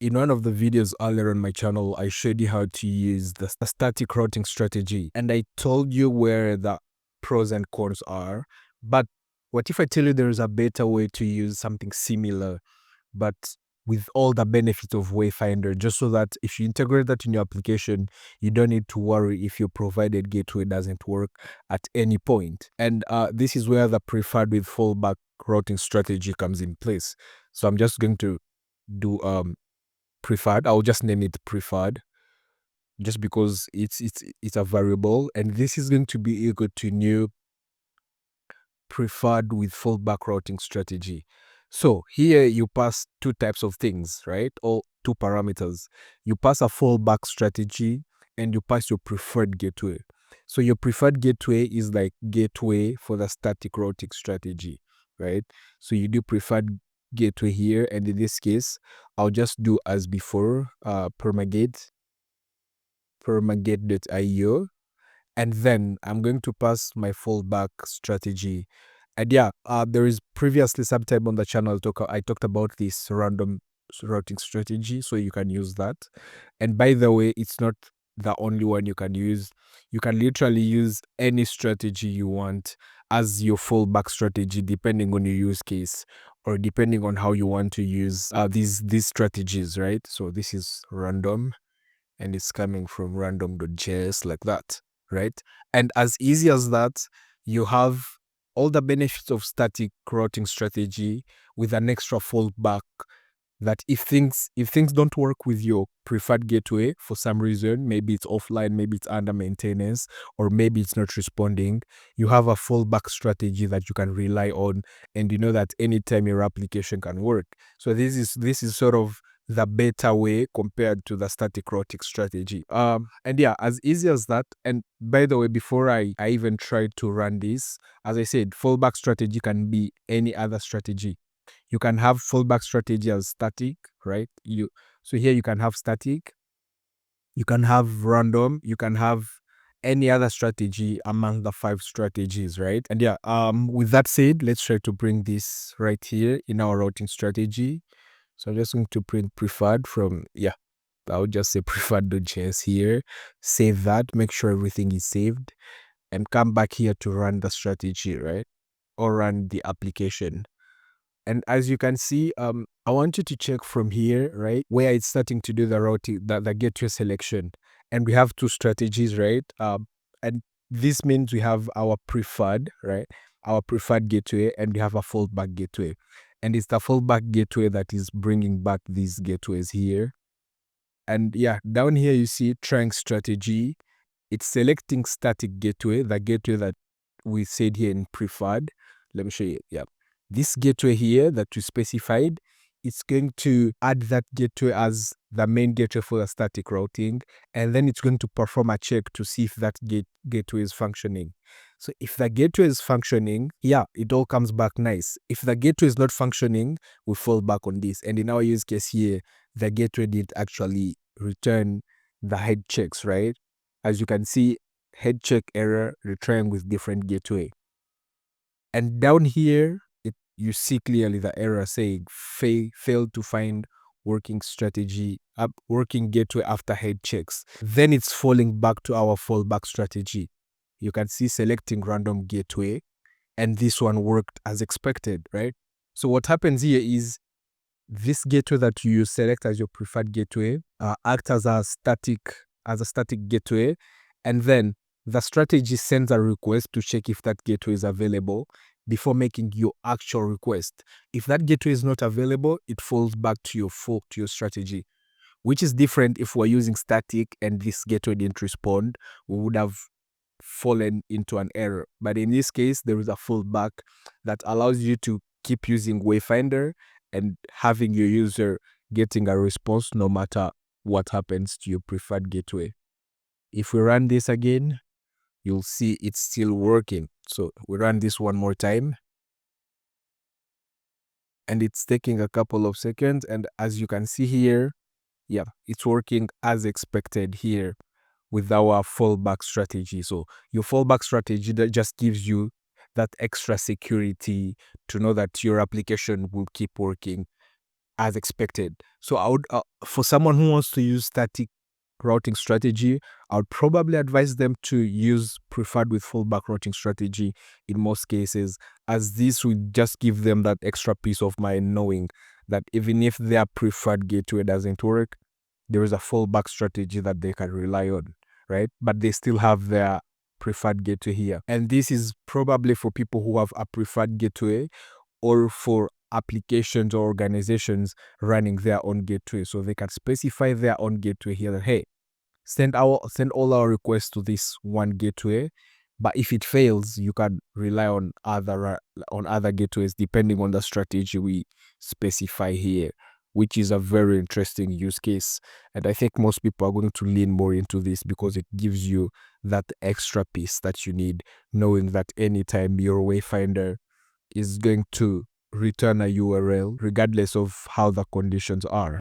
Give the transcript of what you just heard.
In one of the videos earlier on my channel, I showed you how to use the static routing strategy, and I told you where the pros and cons are. But what if I tell you there is a better way to use something similar, but with all the benefits of Wayfinder, just so that if you integrate that in your application, you don't need to worry if your provided gateway doesn't work at any point. And this is where the preferred with fallback routing strategy comes in place. So I'm just going to do preferred. I'll just name it preferred just because it's a variable, and this is going to be equal to new preferred with fallback routing strategy. So here you pass two types of things, right? Or two parameters. You pass a fallback strategy and you pass your preferred gateway. So your preferred gateway is like gateway for the static routing strategy, right? So you do preferred gateway here, and in this case I'll just do as before, permagate.io, and then I'm going to pass my fallback strategy. And yeah, there is previously sometime on the channel I talked about this random routing strategy, so you can use that. And by the way, it's not the only one you can use. You can literally use any strategy you want as your fallback strategy, depending on your use case or depending on how you want to use these strategies, right? So this is random, and it's coming from random.js like that, right? And as easy as that, you have all the benefits of static routing strategy with an extra fallback that if things don't work with your preferred gateway for some reason, maybe it's offline, maybe it's under maintenance, or maybe it's not responding, you have a fallback strategy that you can rely on, and you know that anytime your application can work. So this is sort of the better way compared to the static routing strategy. And yeah, as easy as that. And by the way, before I even tried to run this, as I said, fallback strategy can be any other strategy. You can have fallback strategy as static, right? So here you can have static, you can have random, you can have any other strategy among the 5 strategies, right? And yeah, with that said, let's try to bring this right here in our routing strategy. So I'm just going to print preferred from, yeah, I'll just say preferred.js here, save that, make sure everything is saved, and come back here to run the strategy, right? Or run the application. And as you can see, I want you to check from here, right, where it's starting to do the routing, the gateway selection. And we have 2 strategies, right? And this means we have our preferred, right? Our preferred gateway, and we have a fallback gateway. And it's the fallback gateway that is bringing back these gateways here. And yeah, down here you see trying strategy. It's selecting static gateway, the gateway that we said here in preferred. Let me show you. Yeah. This gateway here that we specified, it's going to add that gateway as the main gateway for the static routing, and then it's going to perform a check to see if that gateway is functioning. So if the gateway is functioning, yeah, it all comes back nice. If the gateway is not functioning, we fall back on this. And in our use case here, the gateway did actually return the head checks, right? As you can see, head check error return with different gateway. And down here, you see clearly the error saying failed to find working strategy, working gateway after head checks. Then it's falling back to our fallback strategy. You can see selecting random gateway, and this one worked as expected, right? So what happens here is this gateway that you select as your preferred gateway acts as a static gateway, and then the strategy sends a request to check if that gateway is available before making your actual request. If that gateway is not available, it falls back to your strategy, which is different. If we're using static and this gateway didn't respond, we would have fallen into an error. But in this case, there is a fallback that allows you to keep using Wayfinder and having your user getting a response no matter what happens to your preferred gateway. If we run this again, you'll see it's still working. So we run this one more time, and it's taking a couple of seconds. And as you can see here, yeah, it's working as expected here with our fallback strategy. So your fallback strategy that just gives you that extra security to know that your application will keep working as expected. So I would, for someone who wants to use static routing strategy, I would probably advise them to use preferred with fallback routing strategy in most cases, as this would just give them that extra peace of mind knowing that even if their preferred gateway doesn't work, there is a fallback strategy that they can rely on, right? But they still have their preferred gateway here. And this is probably for people who have a preferred gateway or for applications or organizations running their own gateway. So they can specify their own gateway here that, hey, send all our requests to this one gateway, but if it fails, you can rely on other gateways depending on the strategy we specify here, which is a very interesting use case. And I think most people are going to lean more into this because it gives you that extra piece that you need, knowing that anytime your Wayfinder is going to return a URL regardless of how the conditions are.